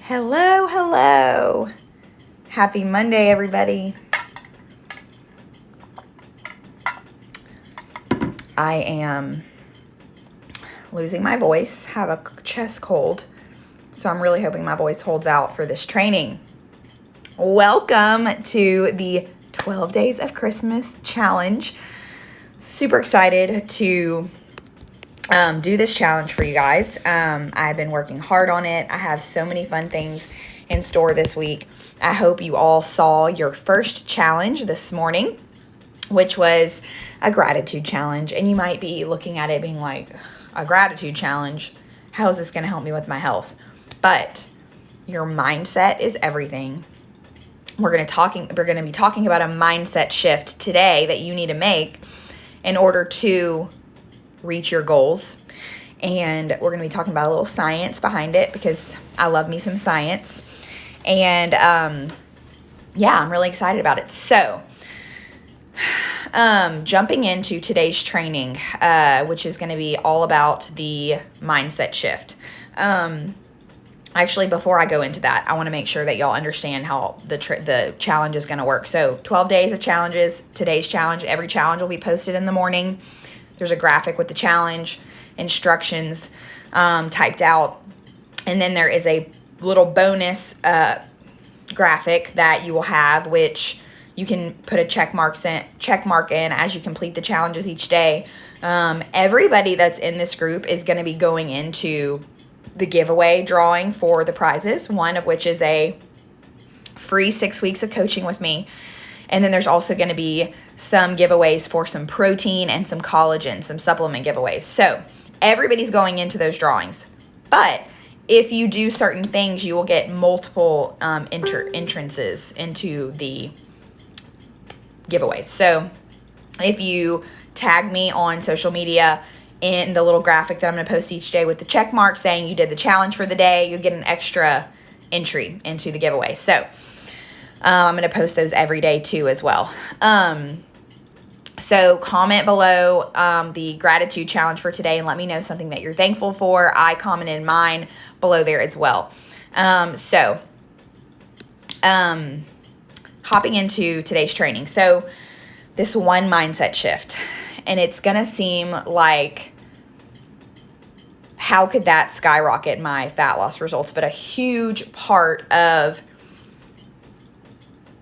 Hello, hello. Happy Monday, everybody. I am losing my voice, have a chest cold, so I'm really hoping my voice holds out for this training. Welcome to the 12 Days of Christmas Challenge. Super excited to do this challenge for you guys. I've been working hard on it. I have so many fun things in store this week. I hope you all saw your first challenge this morning, which was a gratitude challenge. And you might be looking at it being like, a gratitude challenge? How is this going to help me with my health? But your mindset is everything. We're going to be talking about a mindset shift today that you need to make in order to reach your goals. And we're going to be talking about a little science behind it because I love me some science. And I'm really excited about it. So jumping into today's training, which is going to be all about the mindset shift. Actually, before I go into that, I want to make sure that y'all understand how the challenge is going to work. So 12 days of challenges. Today's challenge, every challenge will be posted in the morning. There's a graphic with the challenge, instructions typed out, and then there is a little bonus graphic that you will have, which you can put a check mark in as you complete the challenges each day. Everybody that's in this group is going to be going into the giveaway drawing for the prizes, one of which is a free 6 weeks of coaching with me. And then there's also going to be some giveaways for some protein and some collagen, some supplement giveaways. So everybody's going into those drawings. But if you do certain things, you will get multiple entrances into the giveaways. So if you tag me on social media in the little graphic that I'm going to post each day with the check mark saying you did the challenge for the day, you'll get an extra entry into the giveaway. So I'm going to post those every day too as well. So comment below the gratitude challenge for today and let me know something that you're thankful for. I commented mine below there as well. Hopping into today's training. So this one mindset shift, and it's going to seem like, how could that skyrocket my fat loss results? But a huge part of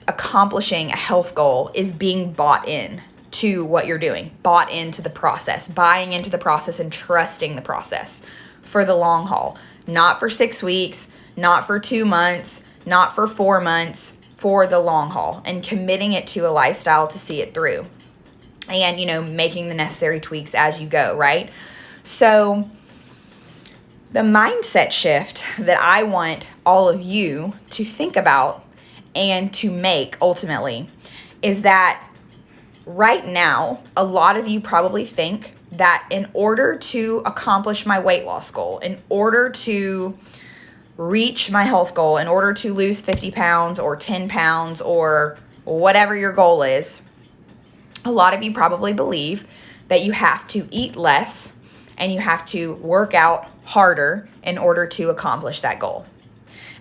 accomplishing a health goal is being bought in to what you're doing, bought into the process, buying into the process and trusting the process for the long haul, not for 6 weeks, not for 2 months, not for 4 months, for the long haul, and committing it to a lifestyle to see it through and, making the necessary tweaks as you go, right? So the mindset shift that I want all of you to think about and to make ultimately is that right now, a lot of you probably think that in order to accomplish my weight loss goal, in order to reach my health goal, in order to lose 50 pounds or 10 pounds or whatever your goal is, a lot of you probably believe that you have to eat less and you have to work out harder in order to accomplish that goal.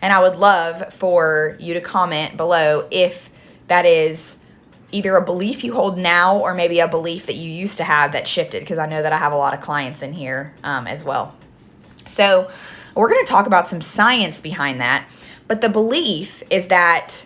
And I would love for you to comment below if that is either a belief you hold now or maybe a belief that you used to have that shifted, because I know that I have a lot of clients in here as well. So we're going to talk about some science behind that. But the belief is that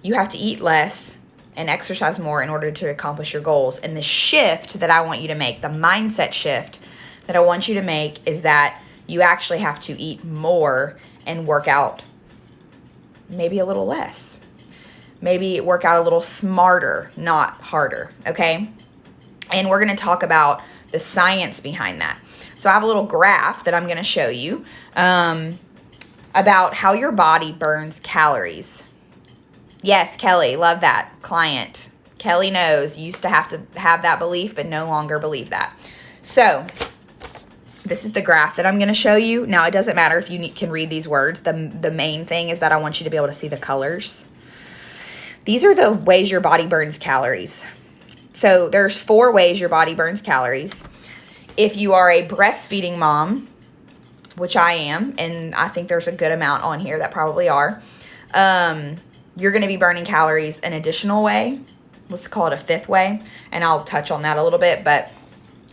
you have to eat less and exercise more in order to accomplish your goals. And the shift that I want you to make, the mindset shift that I want you to make, is that you actually have to eat more and work out maybe a little less. Maybe work out a little smarter, not harder, okay? And we're going to talk about the science behind that. So I have a little graph that I'm going to show you about how your body burns calories. Yes, Kelly, love that client. Kelly knows, used to have that belief, but no longer believe that. So this is the graph that I'm going to show you. Now, it doesn't matter if you can read these words. The main thing is that I want you to be able to see the colors. These are the ways your body burns calories. So there's 4 ways your body burns calories. If you are a breastfeeding mom, which I am, and I think there's a good amount on here that probably are, you're going to be burning calories an additional way. Let's call it a fifth way, and I'll touch on that a little bit, but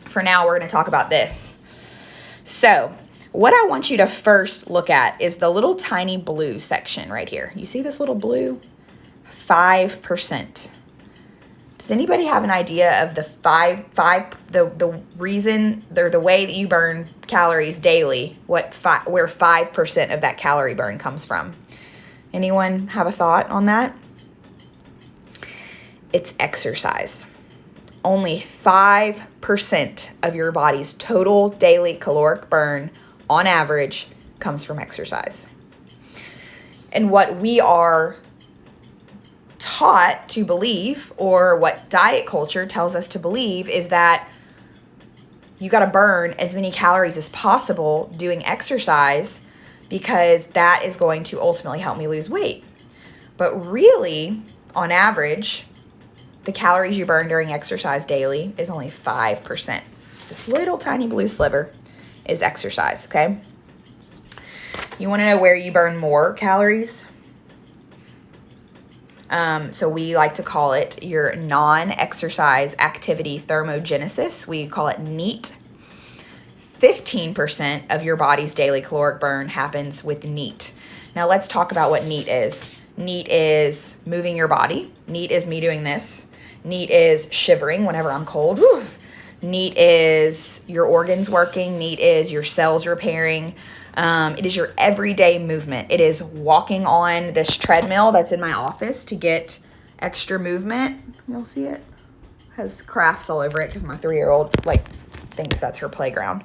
for now we're going to talk about this. So what I want you to first look at is the little tiny blue section right here. You see this little blue? 5%. Does anybody have an idea of the the reason, the way that you burn calories daily, where 5% of that calorie burn comes from? Anyone have a thought on that? It's exercise. Only 5% of your body's total daily caloric burn on average comes from exercise. And what we are taught to believe, or what diet culture tells us to believe, is that you got to burn as many calories as possible doing exercise because that is going to ultimately help me lose weight. But really, on average, the calories you burn during exercise daily is only 5%. This little tiny blue sliver is exercise, okay? You want to know where you burn more calories? So we like to call it your non-exercise activity thermogenesis. We call it NEAT. 15% of your body's daily caloric burn happens with NEAT. Now let's talk about what NEAT is. NEAT is moving your body. NEAT is me doing this. NEAT is shivering whenever I'm cold. Whew. NEAT is your organs working. NEAT is your cells repairing. It is your everyday movement. It is walking on this treadmill that's in my office to get extra movement. You'll see it has crafts all over it because my 3-year-old thinks that's her playground.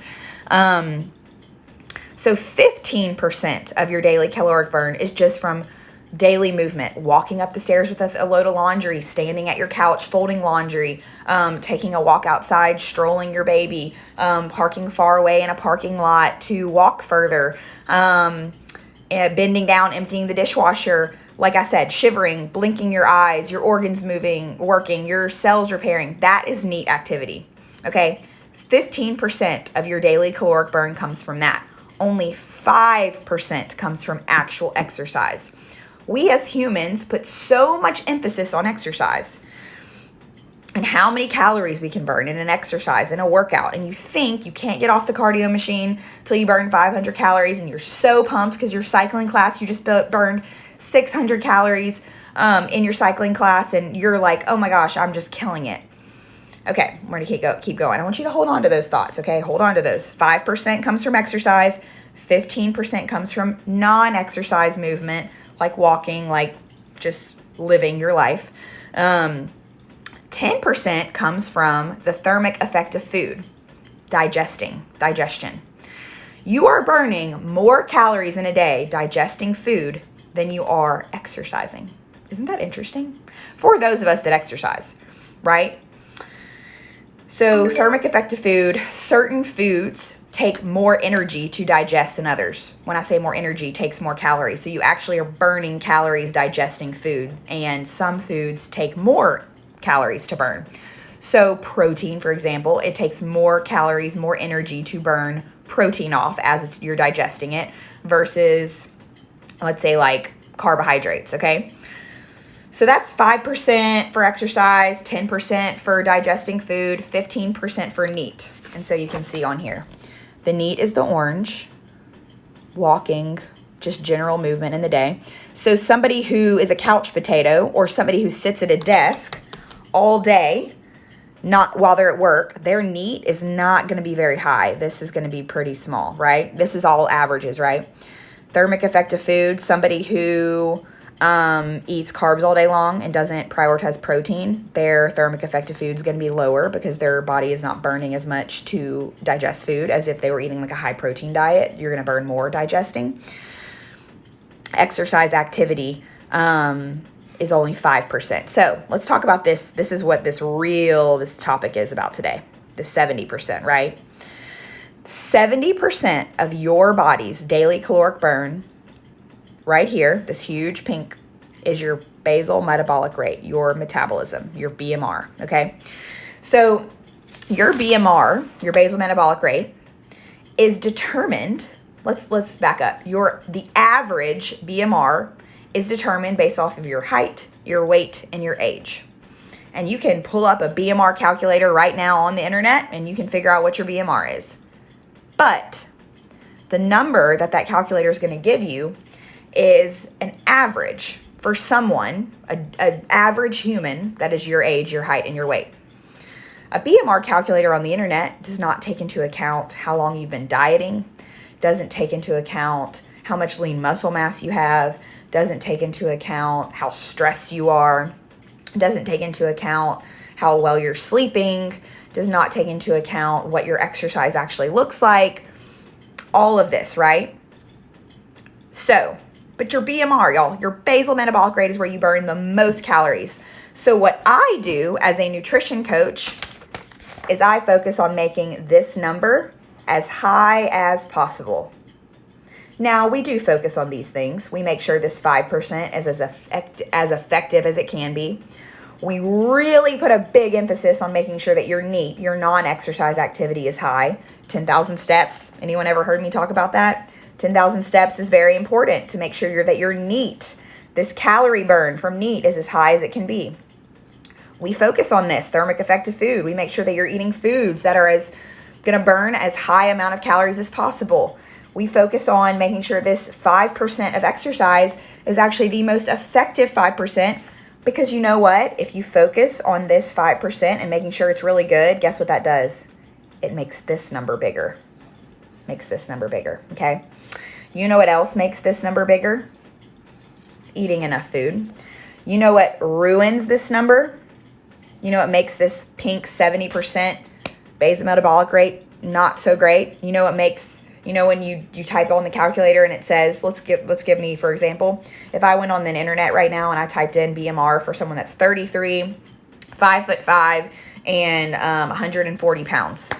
So 15% of your daily caloric burn is just from daily movement, walking up the stairs with a load of laundry, standing at your couch, folding laundry, taking a walk outside, strolling your baby, parking far away in a parking lot to walk further, bending down, emptying the dishwasher. Like I said, shivering, blinking your eyes, your organs moving, working, your cells repairing. That is NEAT activity. Okay? 15% of your daily caloric burn comes from that. Only 5% comes from actual exercise. We as humans put so much emphasis on exercise and how many calories we can burn in an exercise, in a workout. And you think you can't get off the cardio machine till you burn 500 calories, and you're so pumped because your cycling class, you just burned 600 calories in your cycling class, and you're like, oh my gosh, I'm just killing it. Okay, we're gonna keep going. I want you to hold on to those thoughts, okay? Hold on to those. 5% comes from exercise, 15% comes from non-exercise movement, like walking, like just living your life. 10% comes from the thermic effect of food, digestion. You are burning more calories in a day digesting food than you are exercising. Isn't that interesting? For those of us that exercise, right? So thermic effect of food, certain foods take more energy to digest than others. When I say more energy, takes more calories. So you actually are burning calories digesting food, and some foods take more calories to burn. So protein, for example, it takes more calories, more energy to burn protein off as you're digesting it versus, let's say, like carbohydrates, okay? So that's 5% for exercise, 10% for digesting food, 15% for NEAT. And so you can see on here, the NEAT is the orange, walking, just general movement in the day. So somebody who is a couch potato or somebody who sits at a desk all day, not while they're at work, their NEAT is not going to be very high. This is going to be pretty small, right? This is all averages, right? Thermic effect of food, somebody who eats carbs all day long and doesn't prioritize protein, their thermic effect of food is going to be lower because their body is not burning as much to digest food as if they were eating like a high protein diet. You're going to burn more digesting. Exercise activity is only 5%. So let's talk about this. This is what this topic is about today. The 70%, right? 70% of your body's daily caloric burn, right here, this huge pink, is your basal metabolic rate, your metabolism, your BMR, okay? So your BMR, your basal metabolic rate, is determined let's back up. The average BMR is determined based off of your height, your weight, and your age. And you can pull up a BMR calculator right now on the internet and you can figure out what your BMR is. But the number that calculator is going to give you is an average for someone, an average human that is your age, your height, and your weight. A BMR calculator on the internet does not take into account how long you've been dieting, doesn't take into account how much lean muscle mass you have, doesn't take into account how stressed you are, doesn't take into account how well you're sleeping, does not take into account what your exercise actually looks like, all of this, right? So, but your BMR, y'all, your basal metabolic rate is where you burn the most calories. So what I do as a nutrition coach is I focus on making this number as high as possible. Now, we do focus on these things. We make sure this 5% is as effective as it can be. We really put a big emphasis on making sure that your NEAT, your non-exercise activity, is high. 10,000 steps. Anyone ever heard me talk about that? 10,000 steps is very important to make sure that your NEAT, this calorie burn from NEAT, is as high as it can be. We focus on this thermic effective food. We make sure that you're eating foods that are going to burn as high amount of calories as possible. We focus on making sure this 5% of exercise is actually the most effective 5%, because you know what? If you focus on this 5% and making sure it's really good, guess what that does? It makes this number bigger. Makes this number bigger, okay? You know what else makes this number bigger? Eating enough food. You know what ruins this number? You know what makes this pink 70% basal metabolic rate not so great? You know what makes, when you type on the calculator and it says, let's give me, for example, if I went on the internet right now and I typed in BMR for someone that's 33, 5'5", and 140 pounds,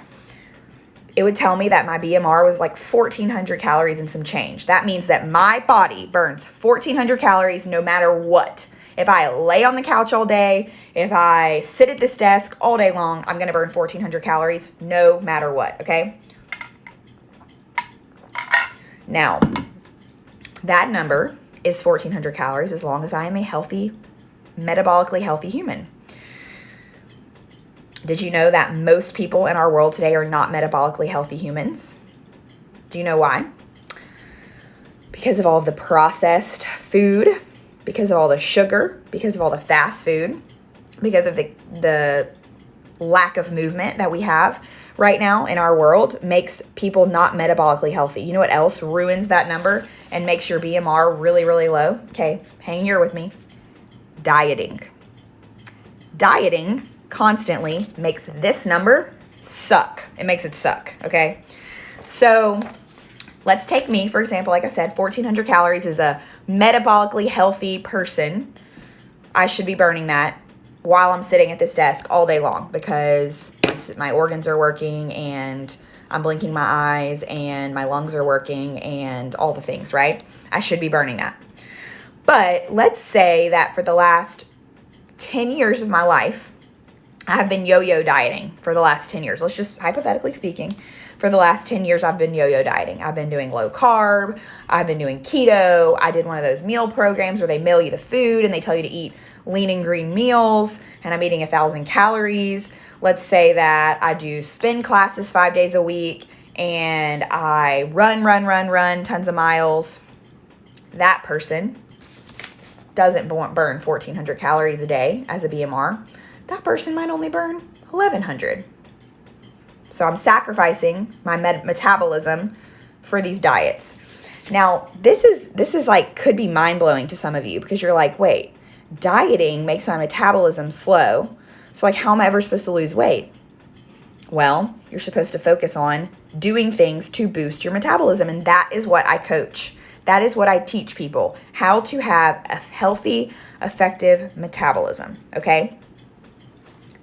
it would tell me that my BMR was like 1,400 calories and some change. That means that my body burns 1,400 calories no matter what. If I lay on the couch all day, if I sit at this desk all day long, I'm going to burn 1,400 calories no matter what, okay? Now, that number is 1,400 calories as long as I am a healthy, metabolically healthy human. Did you know that most people in our world today are not metabolically healthy humans? Do you know why? Because of all the processed food, because of all the sugar, because of all the fast food, because of the lack of movement that we have right now in our world, makes people not metabolically healthy. You know what else ruins that number and makes your BMR really, really low? Okay, hang here with me. Dieting. Dieting constantly makes this number suck. It makes it suck, okay? So let's take me, for example. Like I said, 1,400 calories is a metabolically healthy person. I should be burning that while I'm sitting at this desk all day long because my organs are working and I'm blinking my eyes and my lungs are working and all the things, right? I should be burning that. But let's say that for the last 10 years of my life, I have been yo-yo dieting for the last 10 years. Let's just, hypothetically speaking, for the last 10 years, I've been yo-yo dieting. I've been doing low carb. I've been doing keto. I did one of those meal programs where they mail you the food and they tell you to eat lean and green meals, and I'm eating 1,000 calories. Let's say that I do spin classes 5 days a week and I run tons of miles. That person doesn't burn 1,400 calories a day as a BMR. That person might only burn 1,100. So I'm sacrificing my metabolism for these diets. Now, this is like, could be mind-blowing to some of you because you're like, wait, dieting makes my metabolism slow. So like, how am I ever supposed to lose weight? Well, you're supposed to focus on doing things to boost your metabolism. And that is what I coach. That is what I teach people, how to have a healthy, effective metabolism, okay?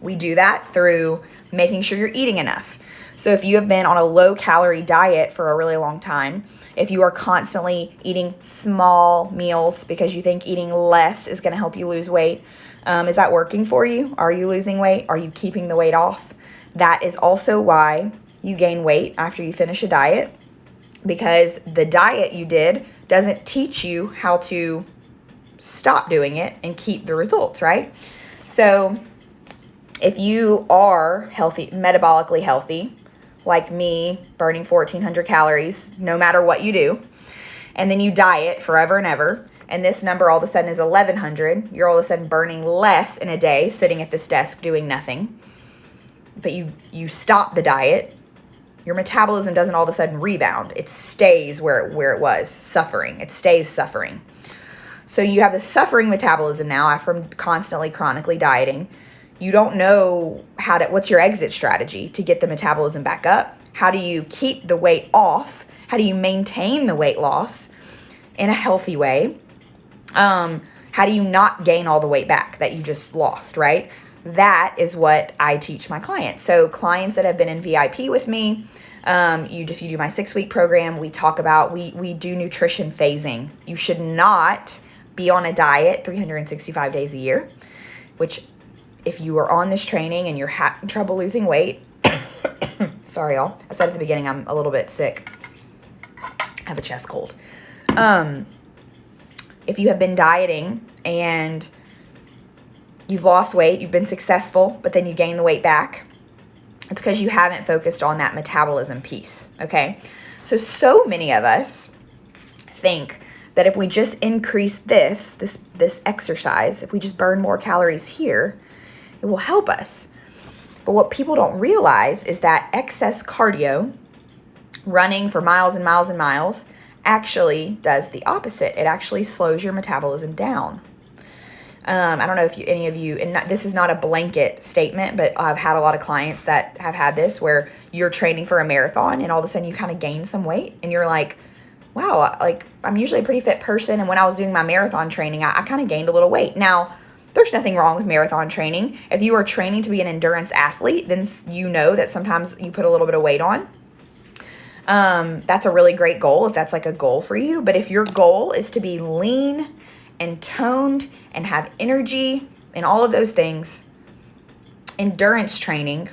We do that through making sure you're eating enough. So if you have been on a low-calorie diet for a really long time, if you are constantly eating small meals because you think eating less is going to help you lose weight, is that working for you? Are you losing weight? Are you keeping the weight off? That is also why you gain weight after you finish a diet. because the diet you did doesn't teach you how to stop doing it and keep the results, right? So if you are healthy, metabolically healthy, like me, burning 1,400 calories, no matter what you do, and then you diet forever and ever, and this number all of a sudden is 1,100, you're all of a sudden burning less in a day sitting at this desk doing nothing, but you stop the diet, your metabolism doesn't all of a sudden rebound. It stays where it was, suffering. It stays suffering. So you have the suffering metabolism now from constantly, chronically dieting. You don't know what's your exit strategy to get the metabolism back up? How do you keep the weight off? How do you maintain the weight loss in a healthy way? How do you not gain all the weight back that you just lost, right? That is what I teach my clients. So clients that have been in VIP with me, if you do my 6-week program, we talk about, we do nutrition phasing. You should not be on a diet 365 days a year, which if you are on this training and you're having trouble losing weight, sorry y'all, I said at the beginning, I'm a little bit sick. I have a chest cold. If you have been dieting and you've lost weight, you've been successful, but then you gain the weight back, it's because you haven't focused on that metabolism piece, okay? So many of us think that if we just increase this exercise, if we just burn more calories here, it will help us. But what people don't realize is that excess cardio, running for miles and miles and miles, actually does the opposite. It actually slows your metabolism down. I don't know if any of you, and this is not a blanket statement, but I've had a lot of clients that have had this where you're training for a marathon and all of a sudden you kind of gain some weight and you're like, wow, like I'm usually a pretty fit person. And when I was doing my marathon training, I kind of gained a little weight. Now, there's nothing wrong with marathon training. If you are training to be an endurance athlete, then you know that sometimes you put a little bit of weight on. That's a really great goal if that's like a goal for you. But if your goal is to be lean and toned and have energy and all of those things, endurance training,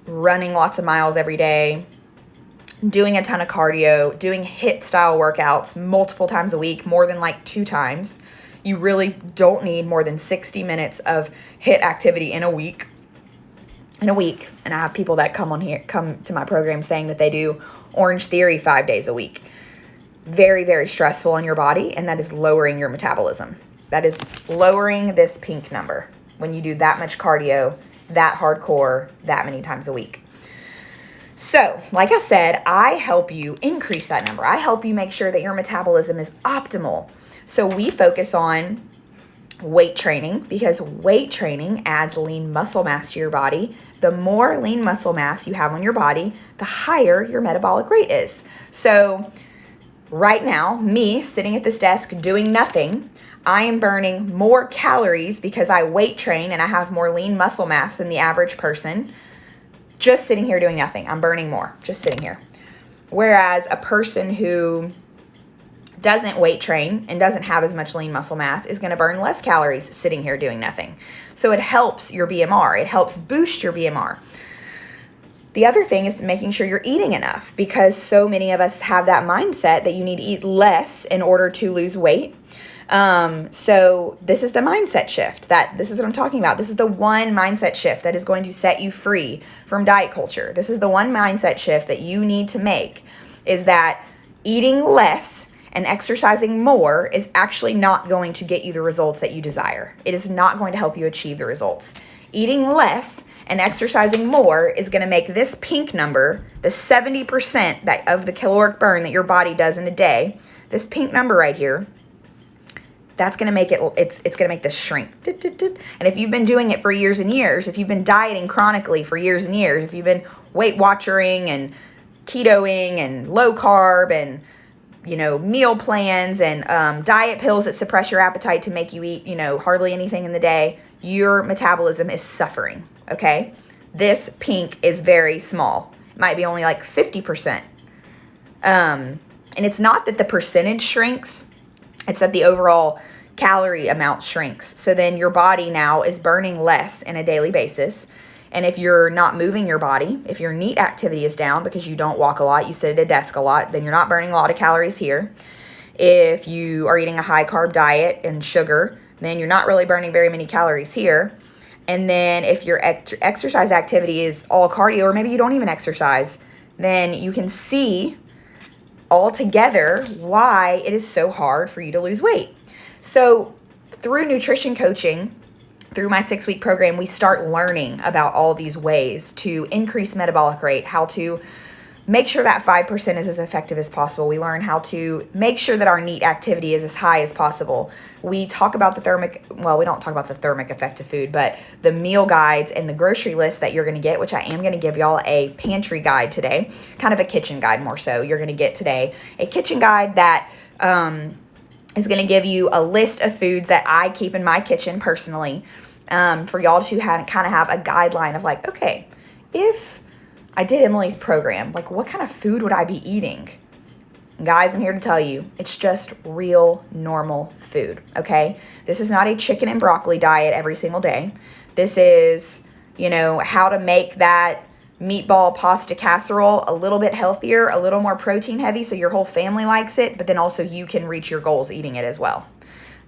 running lots of miles every day, doing a ton of cardio, doing HIIT style workouts multiple times a week, more than like 2 times. You really don't need more than 60 minutes of HIIT activity in a week. And I have people that come to my program saying that they do Orange Theory 5 days a week. Very, very stressful on your body, and that is lowering your metabolism. That is lowering this pink number when you do that much cardio, that hardcore, that many times a week. So, like I said, I help you increase that number. I help you make sure that your metabolism is optimal. So we focus on weight training because weight training adds lean muscle mass to your body. The more lean muscle mass you have on your body, the higher your metabolic rate is. So right now, me sitting at this desk doing nothing, I am burning more calories because I weight train and I have more lean muscle mass than the average person. Just sitting here doing nothing, I'm burning more just sitting here. Whereas a person who doesn't weight train and doesn't have as much lean muscle mass is going to burn less calories sitting here doing nothing. So it helps your BMR. It helps boost your BMR. The other thing is making sure you're eating enough because so many of us have that mindset that you need to eat less in order to lose weight. So this is the mindset shift this is what I'm talking about. This is the one mindset shift that is going to set you free from diet culture. This is the one mindset shift that you need to make is that eating less and exercising more is actually not going to get you the results that you desire. It is not going to help you achieve the results. Eating less and exercising more is going to make this pink number, the 70% of the caloric burn that your body does in a day, this pink number right here, that's going to make it's going to make this shrink. And if you've been doing it for years and years, if you've been dieting chronically for years and years, if you've been Weight Watchering and ketoing and low carb and meal plans and diet pills that suppress your appetite to make you eat, hardly anything in the day, your metabolism is suffering, okay? This pink is very small. It might be only like 50%. And it's not that the percentage shrinks. It's that the overall calorie amount shrinks. So then your body now is burning less on a daily basis. And if you're not moving your body, if your NEAT activity is down because you don't walk a lot, you sit at a desk a lot, then you're not burning a lot of calories here. If you are eating a high carb diet and sugar, then you're not really burning very many calories here. And then if your exercise activity is all cardio, or maybe you don't even exercise, then you can see altogether why it is so hard for you to lose weight. So through nutrition coaching, through my 6-week program, we start learning about all these ways to increase metabolic rate, how to make sure that 5% is as effective as possible. We learn how to make sure that our NEAT activity is as high as possible. We talk about we don't talk about the thermic effect of food, but the meal guides and the grocery list that you're going to get, which I am going to give y'all a pantry guide today, kind of a kitchen guide more so. You're going to get today a kitchen guide that is going to give you a list of foods that I keep in my kitchen personally, for y'all to kind of have a guideline of like, okay, if I did Emily's program, like what kind of food would I be eating? Guys, I'm here to tell you, it's just real normal food, okay? This is not a chicken and broccoli diet every single day. This is, how to make that meatball pasta casserole a little bit healthier, a little more protein heavy so your whole family likes it, but then also you can reach your goals eating it as well.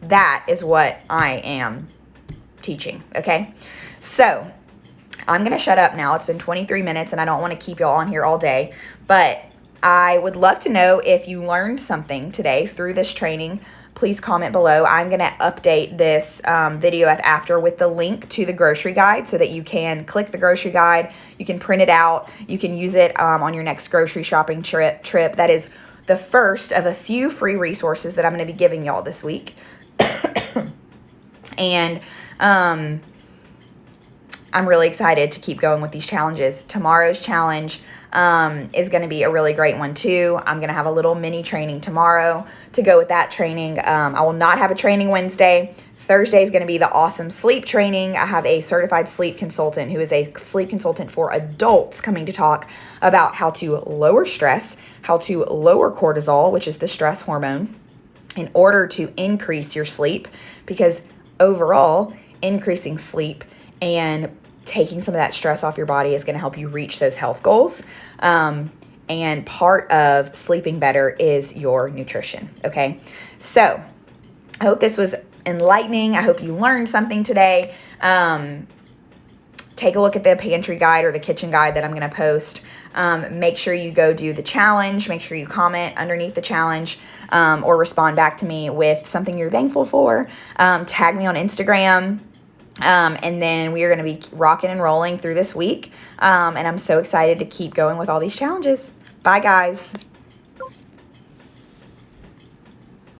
That is what I am teaching, okay? So I'm going to shut up now. It's been 23 minutes and I don't want to keep y'all on here all day, but I would love to know if you learned something today through this training. Please comment below. I'm going to update this video after with the link to the grocery guide so that you can click the grocery guide. You can print it out. You can use it on your next grocery shopping trip. That is the first of a few free resources that I'm going to be giving y'all this week. And I'm really excited to keep going with these challenges. Tomorrow's challenge is going to be a really great one too. I'm going to have a little mini training tomorrow to go with that training. I will not have a training Wednesday. Thursday is going to be the awesome sleep training. I have a certified sleep consultant who is a sleep consultant for adults coming to talk about how to lower stress, how to lower cortisol, which is the stress hormone, in order to increase your sleep, because overall, increasing sleep and taking some of that stress off your body is going to help you reach those health goals. And part of sleeping better is your nutrition. Okay. So I hope this was enlightening. I hope you learned something today. Take a look at the pantry guide or the kitchen guide that I'm going to post. Make sure you go do the challenge. Make sure you comment underneath the challenge, or respond back to me with something you're thankful for. Tag me on Instagram. And then we are going to be rocking and rolling through this week. And I'm so excited to keep going with all these challenges. Bye, guys.